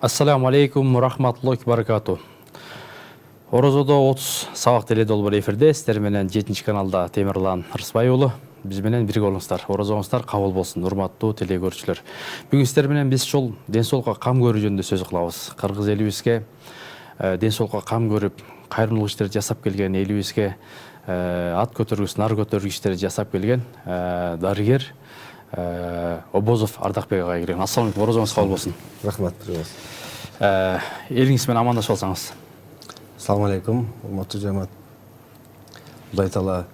Ассаламу алейкум, рахматуллахи баракату. Орозодо 30 сабак теле долбор эфирде, сіздер менен 7 каналда Темирлан Рысбай уулу. Биз менен бирге болуңуздар. Орозоңуздар кабыл болсун, урматтуу теле көрүүчүлөр. Бүгүн сіздер менен биз ушул ден соолукка кам көрүү жөнүндө сөз кылабыз. Кыргыз элибизге ден соолукка кам көрүп, кайрымдуулук иштерди жасап келген элибизге ат көтөргүс, нар көтөргү иштерди жасап келген дарыгер Обозов Ардакбек агай келген. Ассаламу алейкум, орозоңуз кабыл болсун. Рахмат. Элиңиз менен амандашып алсаңыз. Ассаламу алейкум, урматтуу жамаат. Кудай таала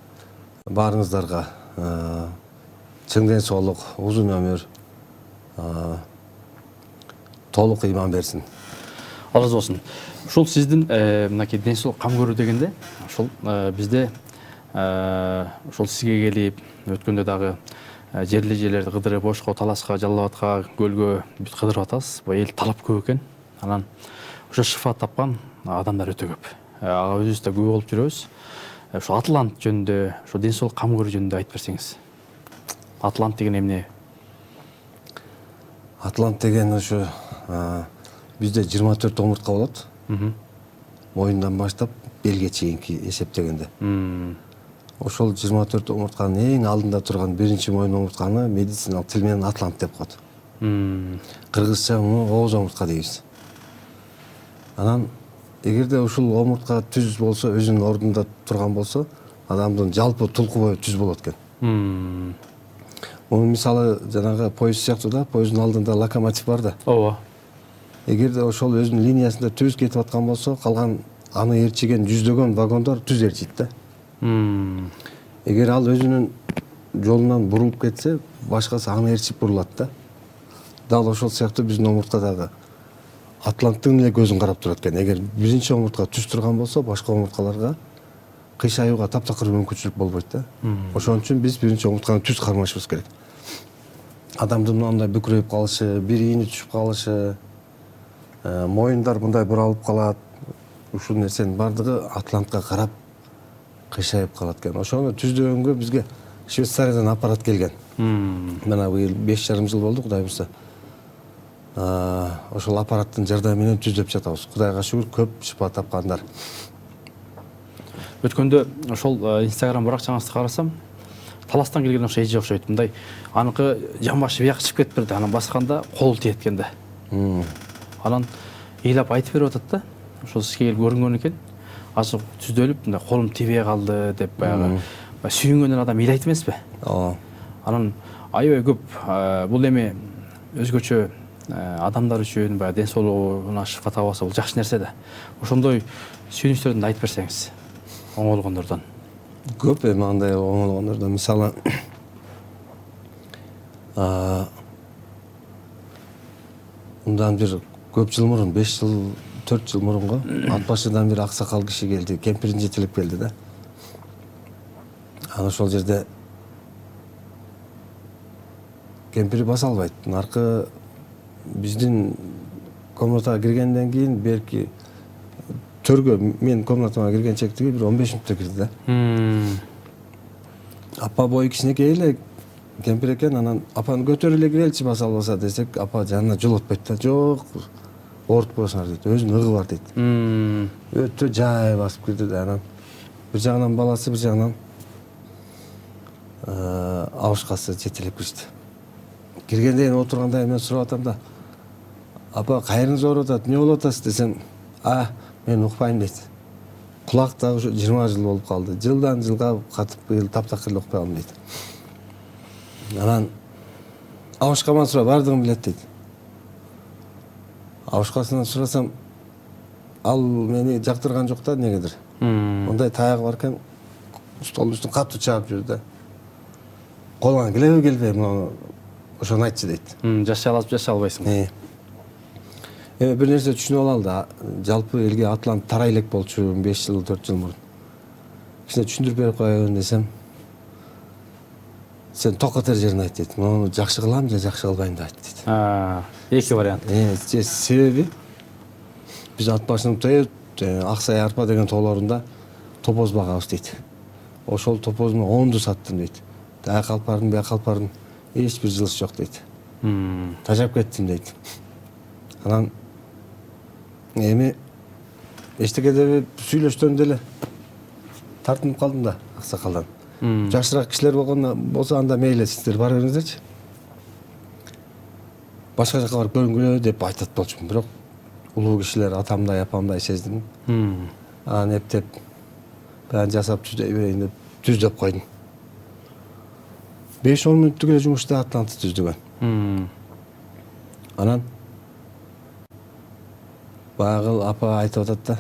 баарыңыздарга чың ден соолук, узун өмүр, толук ыйман берсин. Алыс болсын. Ушул сиздин мынакей ден соолук кам көрүү дегенде, ушул бизде ушул сизге келип өткөндө дагы жерлі жерлерді қыдырып, ошқа, таласқа, жаллабатқа, көлгө бүт қыдырып атасыз. Бұл ел талап көп екен. Анан ошо шифа тапқан адамдар өтө көп. Ага өзүбүз да көп болуп жүрөбүз. Ошо Атлант жөнүндө, ошо ден соолук кам көрүү жөнүндө айтып берсеңиз. Атлант деген эмне? Атлант деген ошо бизде 24 омуртка болот. Моюндан баштап белге чейинки эсептегенде. Ошол 24 омуртканын эң алдында турган биринчи моюн омуртканы медициналык тил менен атлант деп коет. Кыргызча муну ооз омуртка дейбиз. Анан эгерде ушул омуртка түз болсо, өзүнүн ордунда турган болсо, адамдын жалпы тулку бою түз болот экен. Муну мисалы жанагы поезд сыяктуу да, поезддин алдында локомотив бар да. Ооба. Эгерде ошол өзүнүн линиясында түз кетип аткан болсо, калган аны ээрчиген жүздөгөн вагондор түз ээрчийт да. Эгер ал өзүнүн жолунан бурулуп кетсе, башкасы аны ээрчип бурулат да. Дал ошол сыяктуу биздин омуртка дагы атланттын эле көзүн карап турат экен. Эгер биринчи омуртка түз турган болсо, башка омурткаларга кыйшаюуга таптакыр мүмкүнчүлүк болбойт да. Ошон үчүн биз биринчи омуртканы түз кармашыбыз керек. Адамдын мындай бүкүрөйүп калышы, бир ийини түшүп калышы, моюндар мындай буралып калат. Ушул нерсенин бардыгы атлантка карап кыйшайып калат экен. Ошону түздөгөнгө бизге Швейцариядан аппарат келген. Мына быйыл 5,5 жыл болду, Кудай буйрса. Ошол аппараттын жардамы менен түздөп жатабыз. Кудайга шүгүр, көп шифа тапкандар. Өткөндө ошол Instagram баракчаңызды карасам, таластан келген окшой эже окшойт. Мындай аныкы жамбашы бияк чыгып кетип берди. Анан басканда кол тиет экен да. Анан ыйлап айтып берип атат да. Ошол сизге келип көрүнгөн экен. Азыр түздөлүп, мындай колум тийбей калды деп баягы сүйүнгөндөн адам ыйлайт эмеспи? Ооба. Анан аябай көп бул эми өзгөчө адамдар үчүн баягы ден соолугуна шифа таап алса бул жакшы нерсе да. Ошондой сүйүнүчтөрдү айтып берсеңиз, оңолгондордон. Көп эми андай оңолгондордон, мисалы мындан бир көп жыл мурун, 5 жыл 4 жыл мурунго ат башыдан бир аксакал киши келди, кемпирин жетелеп келди да. Аны ошол жерде кемпири баса албайт. Наркы биздин комнатага киргенден кийин берки төргө мен комнатама кирген чектиги бир 15 мүнөттө кирди да. Апа бою кичинекей эле кемпир экен, анан апаны көтөрүп эле киреличи баса албаса десек, апа жанына жолотпойт да. Жок, оорутуп коесуңар дейт, өзүнүн ыгы бар дейт. Өтө жай басып кирди да, анан бир жагынан баласы, бир жагынан абышкасы жетелеп киришти. Киргенден отурганда мен сурап атам да, апа кайрыңыз ооруп атат, эмне болуп атасыз десем, мен укпайм дейт. Кулак дагы ушу 20 жыл болуп калды. Жылдан жылга катып быйыл таптакыр укпай калдым дейт. Анан абышкаман сурап бардыгын билет дейт. Абышкасынан сурасам, ал мени жактырган жок да негедир. Ондай таягы бар экен, столдун үстүн катуу чаап жүрдү да. Колуңан келеби келбей, ошону айтчы дейт. Жашай аласың, жашай албайсың. Бир нерсе түшүнүп алалы да, жалпы элге атлант тарай элек болчу 5 жыл 4 жыл мурун. Кичине түшүндүрүп берип коеюн десем, сен токотер жерин айт дейт. Муну жакшы кылам же жакшы кылбайм деп айт дейт. Эки вариант. Себеби биз ат башынын Аксай Арпа деген тоолорунда топоз багабыз дейт. Ошол топоздун 10ду саттым дейт. Аяк калпардын, бияк калпардын эч бир жылышы жок дейт. Тажап кеттим дейт. Анан эми эчтекеде сүйлөштөн деле тартынып калдым да аксакалдан. Жашыраак кишилер болсо анда мейли сиздер бара бериңиздерчи. Башка жака барып көрүнгүлө деп айтат болчумун, бирок улуу кишилер атамдай, апамдай сездим. Анан эптеп баарын жасап түздөй берейин деп түздөп койдум. 5-10 мүнөттүк эле жумушта Атланта түздүгөн. Анан баягы апа айтып атат да.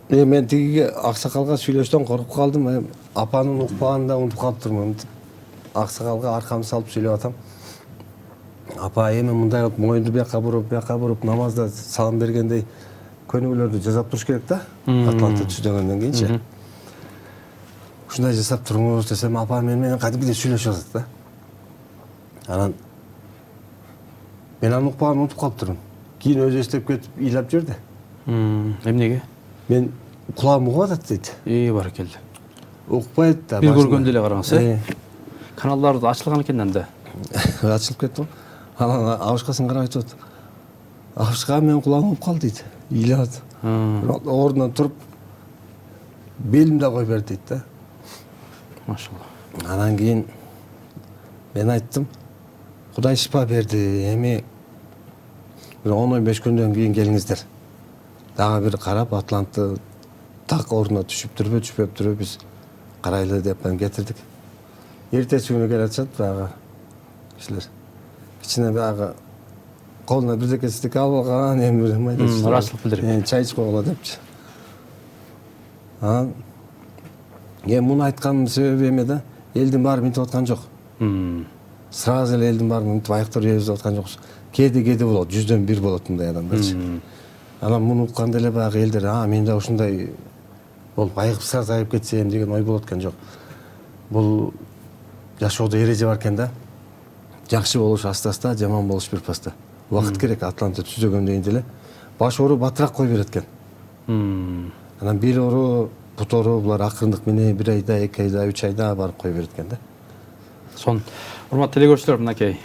Мен тигиге аксакалга сүйлөштөн коркуп калдым. Апанын укпаганын да унутуп калыптырмын. Аксакалга аркамды салып сүйлөп атам. Апа эми мындай кылып моюнду бияка буруп намазда салам бергендей көнүгүүлөрдү жасап туруш керек да. Атланта түздөгөндөн кийинчи. Ушундай жасап туруңуз десем, апа менен кадимгидей сүйлөшүп атат да. Анан мен анын укпаганын унутуп калыптырмын. Кийин өзү эстеп кетип ыйлап жиберди. Эмнеге? Мен кулагым угуп атат дейт. Баракелде. Укпайт да. Бир көргөндө эле караңыз, Каналдар ачылган экен анда. Ачылып кетти го. Анан абышкасын карап айтып атат. Абышка менин кулагым угуп калды дейт. Ыйлап атат. Ордунан туруп белимде коюп берди дейт да. Машалла. Анан кийин мен айттым, Кудай шифа берди. Эми 10-15 күндөн кийин келиңиздер. Дагы бир карап, Атланта так ордуна түшүптүрбү, түшпөптүрбү биз карайлы деп кетирдик. Эртеси күнү келатышат баягы кишилер. Кичине баягы колуна бирдеке стек алып алган, эми ыраазычылык билдирип. Чай ичип койгула депчи. Анан муну айтканымдын себеби эме да, элдин баары минтип аткан жок. Сразу эле элдин баары минтип аяктар жебиз аткан жокпуз. Кээде болот, 100дөн 1 болот мындай адамдарчы. Анан муну укканда эле баягы элдер, мен да ушундай болуп айыгып сразу айып кетсем деген ой болот экен, жок. Бул жашоодо эреже бар экен да. Жакшы болуш аста-аста, жаман болуш бир паста. Убакыт керек. Атланта түзөгөндөн деле баш оору батыраак кой берет экен. Анан бел оору, бут оору булар акырындык менен 1 айда, 2 айда, 3 айда барып кой берет экен да. Сон урматтуу телекөрүүчүлөр, мынакей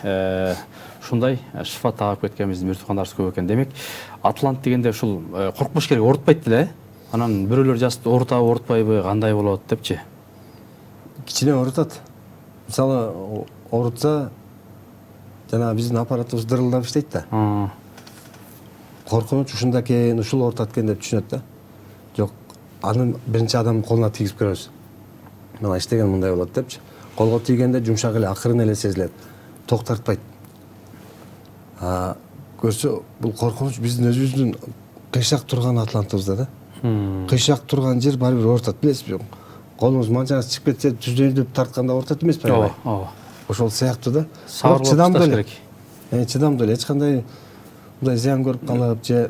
ушундай шифа таап кеткенибиздин бир тукандарыбыз көп экен. Демек, Атлант дегенде ушул коркпош керек, оорутпайт деле. Анан бирөөлөр жазып оорутабы, оорутпайбы, кандай болот депчи. Кичине оорутат. Мисалы, оорутса, жана биздин аппаратыбыз дырылдап иштейт да. Коркунуч ушунда экен, ушул оорутат экен деп түшүнөт да. Жок, аны биринчи адамдын колуна тийгиз көрөбүз. Мына иштеген мындай болот депчи. Колго тийгенде жумшак эле, акырын эле сезилет. Токтортпайт. Көрсө, бул коркунуч биздин өзүбүздүн кыйшак турган Атлантыбызда да. Кыйшак турган жер баары бир оорутат, билесизби? Колуңуз манчаңыз чыгып кетсе, түздөйүн деп тартканда оорутат эмеспи? Ооба. Ошол сыяктуу да. Чыдамдуу эле. Чыдамдуу эле, эч кандай мындай зыян көрүп калып же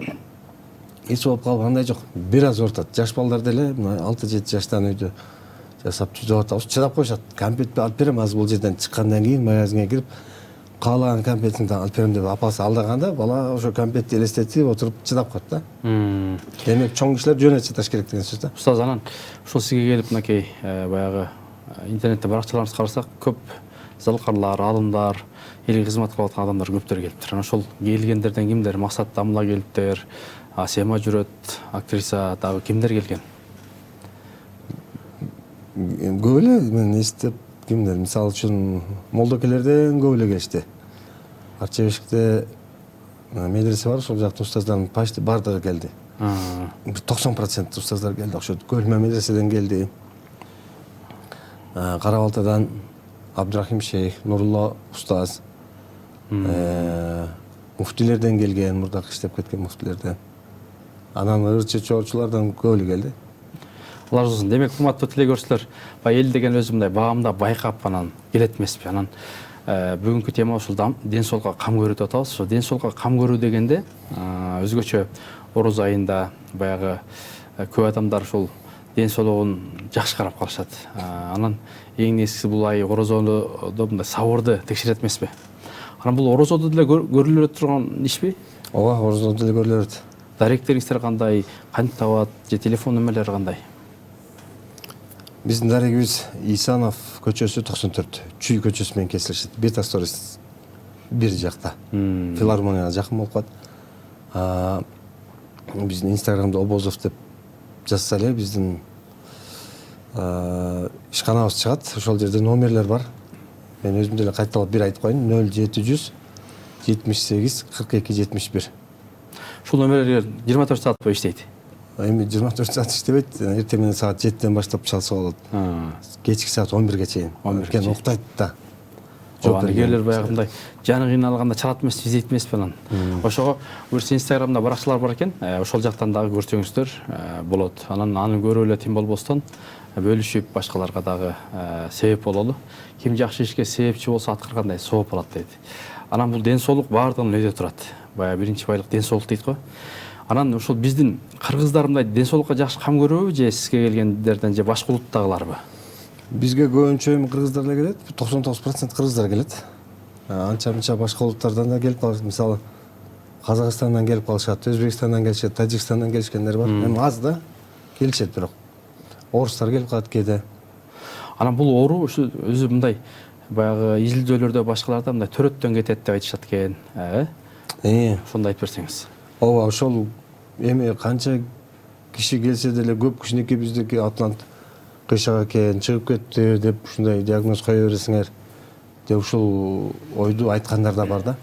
эч болуп калып андай жок. Бир аз оорутат. Жаш балдар деле 6-7 жаштан үйдө жасап түзөп атабыз. Чыдап коюшат. Конфет алып берем, азыр бул жерден чыккандан кийин магазинге кирип, каалаган конфетиңди алып берем деп апасы алдаганда, бала ошо конфетти элестетип отуруп чыдап калат да. Демек, чоң кишилер жөн чыдаш керек деген сөз да. Устаз, анан ушул сизге келип мынакей баягы интернетте баракчаларыңызды карасак, көп залкарлар, алымдар, элге кызмат кылып аткан адамдар көптөр келиптир. Анан ошол келгендерден кимдер? Максат Дамла келиптир, Асема жүрөт, актриса, дагы кимдер келген? Көп эле мен эстеп кимдер, мисалы үчүн молдокелерден көп эле келишти. Арчебешикте медресе бар, ошол жактын устаздардын почти бардыгы келди. 90% устаздар келди, окшойт. Көлмө медреседен келди. Кара Балтадан Абдрахим шейх, Нурулла устаз, муфтилерден келген, мурдак иштеп кеткен муфтилерден. Анан ырчы чоочулардан көп эле келди. Алар болсун. Демек, урматтуу телекөрүүчүлөр, эл деген өзү мындай баамда байкап анан келет эмеспи? Анан бүгүнкү тема ушул ден соолукка кам көрүү деп атабыз. Ошо ден соолукка кам көрүү дегенде өзгөчө оруз айында баягы көп адамдар ушул ден соолугун жакшы карап калышат. Анан эң негизгиси бул ай орозодо мындай сабырды текшерет эмеспи? Анан бул орозодо деле көрүлө турган ишпи? Ооба, орозодо деле көрүлөт. Даректериңиздер кандай, кантип табат же телефон нөмерлери кандай? Биздин дарегибиз Исанов көчөсү 94, Чүй көчөсү менен кесилишет. Бета сторис бир жакта. Филармонияга жакын болуп калат. Биздин инстаграмда Обозов деп жазса эле биздин ишканабыз чыгат. Ошол жерде номерлер бар. Мен өзүм деле кайталап бир айтып коеюн: 0700 78 42 71. Ушул номерлер 24 саат бою иштейт. Эми 24 саат иштебейт. Эртең менен саат 7ден баштап чалса болот. Кечки саат 11ге чейин. Анткени уктайт да. Эгерлер баягындай жаны кыйналганда чалат эмес, издейт эмес балан. Ошого буюрса инстаграмда баракчылар бар экен. Ошол жактан дагы көрсөңүздөр болот. Аны көрүп эле тим болбостон бөлүшүп башкаларга дагы себеп бололу. Ким жакшы ишке себепчи болсо аткаргандай сооп болот дейт. Анан бул ден соолук баардыгынын өйдө турат. Баягы биринчи байлык ден соолук дейт го. Анан ушул биздин кыргыздар мындай ден соолукка жакшы кам көрөбү же сизге келгендерден же башка улуттагыларбы? Бизге көбүнчө эми кыргыздар эле келет. 99% кыргыздар келет. Анча-мынча башка улуттардан да келип калышат. Мисалы Казакстандан келип калышат, Өзбекстандан келишет, Тажикстандан келишкендер бар. Эми аз да келишет бирок. Орустар келип калат кээде. Анан бул оору ушу өзү мындай баягы изилдөөлөрдө башкаларда мындай төрөттөн кетет деп айтышат экен. Ошондо айтып берсеңиз. Ооба, ошол эми канча киши келсе деле көп кичинекей биздики Атлант кыйшак экен, чыгып кетти деп ушундай диагноз кое бересиңер деп ушул ойду айткандар да бар да.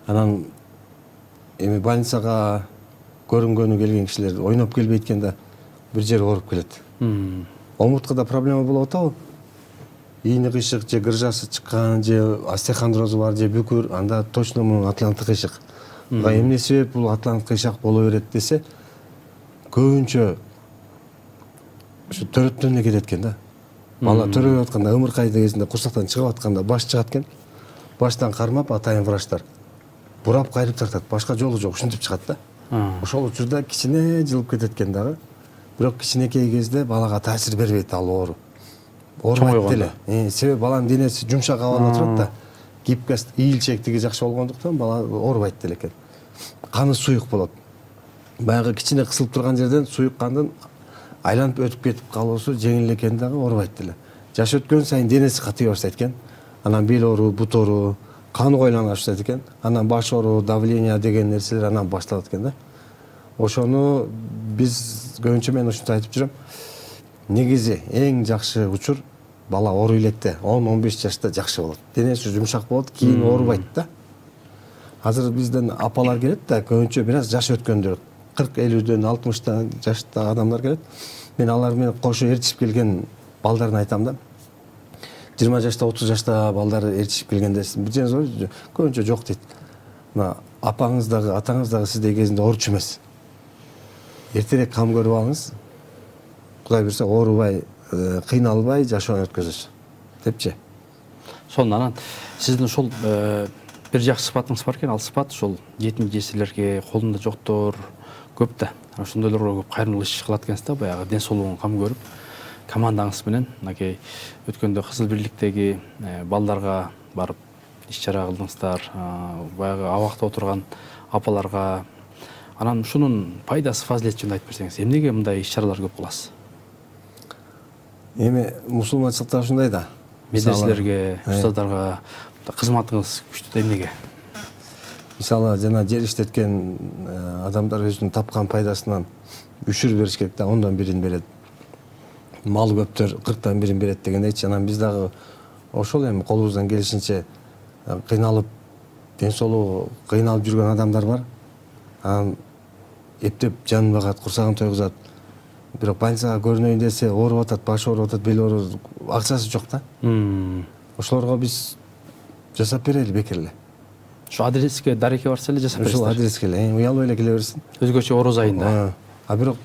Анан эми больницага көрүнгөнү келген кишилер ойноп келбейт экен да, бир жери ооруп келет. Омурткада проблема болуп атабы? Ийни кыйшык же гыржасы чыккан же остеохондрозу бар же бүкүр, анда точно мунун атланттык кыйшык. Эмне себеп бул атланттык кыйшак боло берет десе, көбүнчө ушу төрөттөн эле кетет экен да. Бала төрөп атканда, ымыркайдын кезинде курсактан чыгып атканда баш чыгат экен. Баштан кармап атайын врачтар бурап кайрып тартат. Башка жолу жок, ушинтип чыгат да. Ошол учурда кичине жылып кетет экен дагы. Бирок кичинекей кезде балага таасир бербейт ал оору. Оорубайт деле. Себеби баланын денеси жумшак абалда турат да. Гибкость, ийилчектиги жакшы болгондуктан бала оорубайт деле экен. Каны суюк болот. Баягы кичине кысылып турган жерден суюк кандын айланып өтүп кетип калуусу жеңил экен дагы оорубайт деле. Жаш өткөн сайын денеси катый баштайт экен. Анан бел оору, бут оору, каны койлана баштайт экен. Анан баш оору, давление деген нерселер анан башталат экен да. Ошону биз көбүнчө мен ушинтип айтып жүрөм. Негизи эң жакшы учур бала оору электе 10-15 жашта жакшы болот. Денеси жумшак болот, кийин оорубайт да. Азыр бизден апалар келет да, көбүнчө бир аз жаш өткөндөр, 40-50дөн 60 жаштагы адамдар келет. Мен алар менен кошо ээрчишип келген балдарын айтам да. 20 жашта, 30 жашта балдар ээрчишип келгенде бир жерде көбүнчө жок дейт. Мына апаңыз дагы, атаңыз дагы сиздей кезинде ооручу эмес. Эртерээк кам көрүп алыңыз. Кудай берсе оорубай, кыйналбай жашоону өткөзөсүз депчи. Анан сиздин ушул бир жакшы сыпатыңыз бар экен, ал сыпат ушул жетим жесирлерге, колунда жоктор көп да. Ошондойлорго көп кайрымдуулук иш кылат экенсиз да, баягы ден соолугун кам көрүп, командаңыз менен мынакей өткөндө Кызыл бирликтеги балдарга барып иш чара кылдыңыздар, баягы абакта отурган апаларга. Анан ушунун пайдасы, фазилети жөнүндө айтып берсеңиз, эмнеге мындай иш чаралар көп кыласыз? Эми мусулманчылыкта ушундай да. Медреселерге, устаздарга кызматыңыз күчтүү да, эмнеге? Мисалы, жана жер иштеткен адамдар өзүнүн тапкан пайдасынан үшүр бериш керек да, 10дон бирин берет. Мал көптөр 40тан бирин берет дегендейчи. Анан биз дагы ошол эми колубуздан келишинче кыйналып, ден соолугу кыйналып жүргөн адамдар бар. Анан эптеп жанын багат, курсагын тойгузат. Бирок больницага көрүнөйүн десе, ооруп атат, баш ооруп атат, бел ооруп, акчасы жок да. Ошолорго биз жасап берели бекер эле. Ошо адреске, дарекке барса эле жасап бересиздер. Ошол адреске эле, уялбай эле келе берсин. Өзгөчө ороз айында. Бирок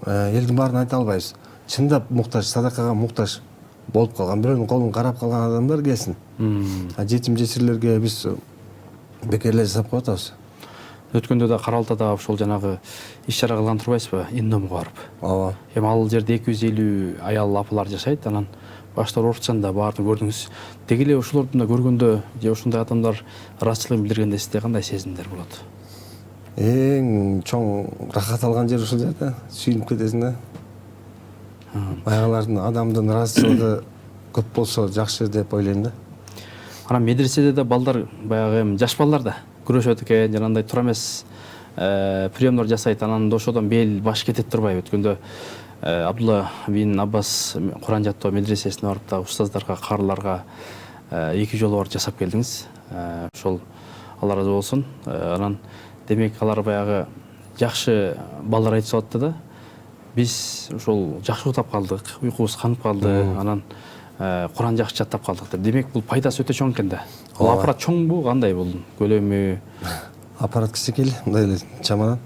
элдин баарын айта албайбыз. Чындап муктаж, садакага муктаж болуп калган, бирөөнүн колун карап калган адамдар келсин. Жетим жесирлерге биз бекер эле жасап коюп атабыз. Өткөндө да Каралтада ошол жанагы иш чара кылган турбайсызбы? Индомго барып. Ооба. Эми ал жерде 250 аял апалар жашайт, анан баштар орусчанда баарын көрдүңүз. Деги эле ошолорду да көргөндө же ушундай адамдар ыраазычылыгын билдиргенде сизде кандай сезимдер болот? Эң чоң рахат алган жер ушул жерде, сүйүнүп кетесиң да. Баягылардын адамдын ыраазычылыгы көп болсо жакшы деп ойлойм да. Анан медреседе да балдар баягы эми жаш балдар да күрөшөт экен, жанагындай туура эмес приемдор жасайт, анан ошодон бел баш кетет турбайбы. Өткөндө Абдулла бин Аббас Куран жаттоо медресесине барып да устаздарга, карыларга 2 жолу барып жасап келдиңиз. Ошол Алла разы болсун. Анан демек алар баягы жакшы балдар айтып атты да. Биз ошол жакшы утап калдык, уйкубуз канып калды, анан Куран жакшы жаттап калдык деп. Демек бул пайдасы өтө чоң экен да. Бул аппарат чоңбу, кандай бул көлөмү? Аппарат кичинекей, мындай эле чаманан.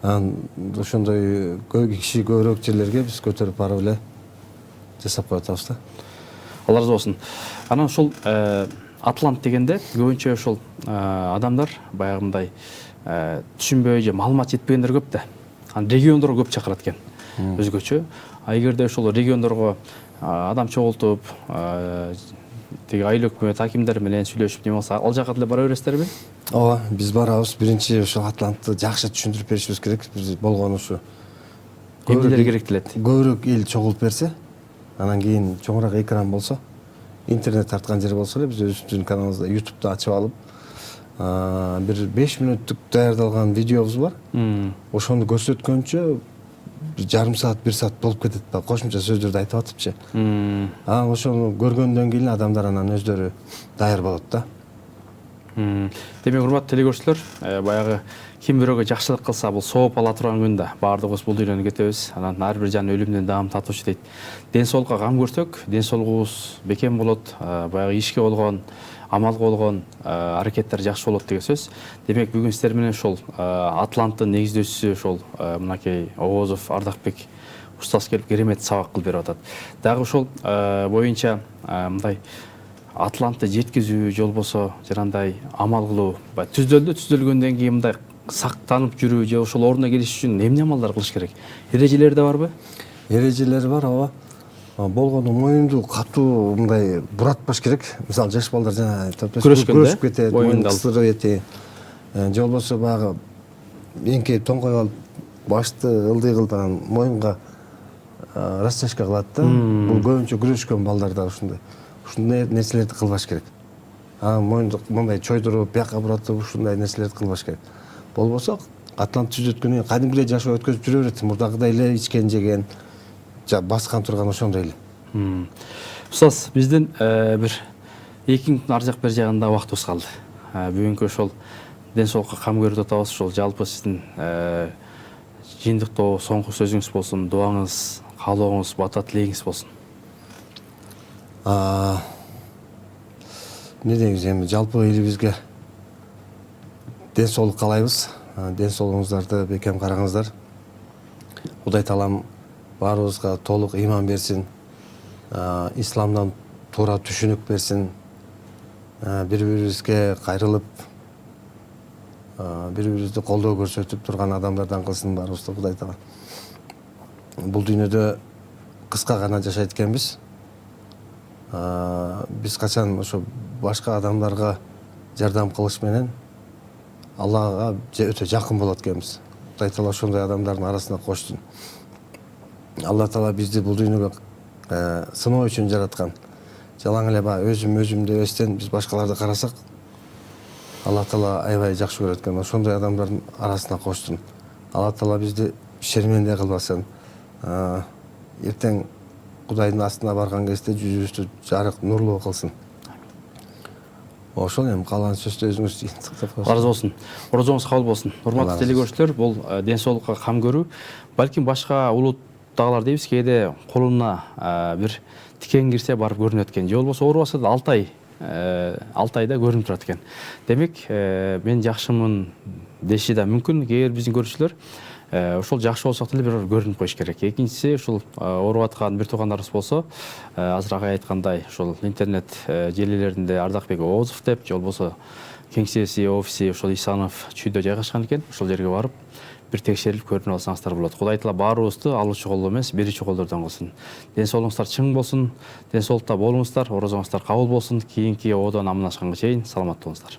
Анан ошондой киши көбүрөөк жерлерге биз көтөрүп барып эле жасап коюп атабыз да. Алла разы болсун. Анан ошол Атлант дегенде көбүнчө ошол адамдар баягындай түшүнбөй же маалымат жетпегендер көп да. Анан региондорго көп чакырат экен. Өзгөчө. А эгерде ошол региондорго адам чогултуп, тиги айhl өкмөт акимдер менен сүйлөшүп неме болсо, ал жака деле бара бересиздерби? Ооба, биз барабыз. Биринчи ошол Атлантты жакшы түшүндүрүп беришибиз керек. Биз болгону ушу. Эмнелер керектелет? Көбүрөөк эл чогулуп берсе, анан кийин чоңураак экран болсо, интернет тарткан жер болсо эле биз өзүбүздүн каналыбызда YouTube'да ачып алып, бир 5 мүнөттүк даярдалган видеобуз бар. Ошону көрсөткөнчө жарым саат, 1 саат болуп кетет да, кошумча сөздөрдү айтып атыпчы. Анан ошону көргөндөн кийин адамдар анан өздөрү даяр болот да. Демек, урматтуу телекөрүүчүлөр, баягы ким бирөөгө жакшылык кылса, бул сооп ала турган күн да. Баардыгыбыз бул дүйнөнү кетебиз. Анан ар бир жан өлүмдөн даам татуучу дейт. Ден соолукка кам көрсөк, ден соолугубуз бекем болот. Баягы ишке болгон, амалга болгон аракеттер жакшы болот деген сөз. Демек, бүгүн сиздер менен ошол Атланттын негиздөөчүсү ошол мынакей Оозов Ардакбек устаз келип керемет сабак кылып берип атат. Дагы ошол боюнча мындай Атлантты жеткизүү, жол болсо жанагындай амал кылуу, түздөлгөндөн кийин мындай сактанып жүрүү же ошол ордуна келиш үчүн эмне амалдар кылыш керек? Эрежелери да барбы? Эрежелери бар, ооба. Болгону моюнду катуу мындай буратпаш керек. Мисалы, жаш балдар жана күрөшүп кетет, моюн кыстырып кетет. Же болбосо баягы эңкейип тоңкоюп алып, башты ылдый кылдан моюнга растяжка кылат да. Бул көбүнчө күрөшкөн балдарда ушундай. Ушундай нерселерди кылбаш керек. Моюнду мындай чойдуруп, бияка буратып, ушундай нерселерди кылбаш керек. Болбосо Атлант түзөткөнүн кийин кадимгидей жашоо өткөзүп жүрө берет. Мурдагыдай эле ичкен жеген, баскан турган ошондой эле. Устаз, биздин бир 2 күндүн ар жак бер жагында убактыбыз калды. Бүгүнкү ошол ден соолукка кам көрүп атабыз. Ошол жалпы сиздин жыйынтыктоо соңку сөзүңүз болсун, дуаңыз, каалооңуз, бата тилегиңиз болсун. Не дейбиз эми, жалпы элибизге ден соолук каалайбыз. Ден соолугуңуздарды бекем караңыздар. Кудай таалам баарыбызга толук ыйман берсин. Исламдан туура түшүнүк берсин. Бири-бирибизге кайрылып, бири-бирибизди колдоо көрсөтүп турган адамдардан кылсын баарыбызды Кудай таалам. Бул дүйнөдө кыска гана жашайт экенбиз. Биз качан ошо башка адамдарга жардам кылыш менен Аллага өтө жакын болот экенбиз. Кудай таала ошондой адамдардын арасына коштун. Алла таала бизди бул дүйнөгө сыноо үчүн жараткан. Жалаң эле өзүм деп эстен биз башкаларды карасак, Алла таала аябай жакшы көрөт экен. Ошондой адамдардын арасына коштун. Алла таала бизди шерменде кылбасын. Эртең Кудайдын астына барган кезде жүзүбүздү жарык, нурлуу кылсын. Ошол эми калган сөздү өзүңүз сактап коесуз. Разы болсун. Орозоңуз кабыл болсун. Урматтуу телекөрүүчүлөр, бул ден соолукка кам көрүү, балким башка улуттагылар дейбиз, кээде колуна бир тикен кирсе барып көрүнөт экен. Же болбосо оорубаса да 6 айда көрүнүп турат экен. Демек, мен жакшымын деши да мүмкүн, эгер биздин көрүүчүлөр ошол жакшы болсок деле бир көрүнүп коюш керек. Экинчиси, ушул ооруп аткан бир туугандарыбыз болсо, азыркы айткандай, ошол интернет желилеринде Ардакбек Оозов деп, же болбосо кеңсеси, офиси ошол Исанов чүйдө жайгашкан экен. Ошол жерге барып бир текшерип көрүнүп алсаңыздар болот. Кудай таала баарыбызды алуучу колдо эмес, берүүчү колдордон кылсын. Ден соолугуңуздар чың болсун, ден соолукта болуңуздар, орозоңуздар кабыл болсун. Кийинки оодон амандашканга чейин саламат болуңуздар.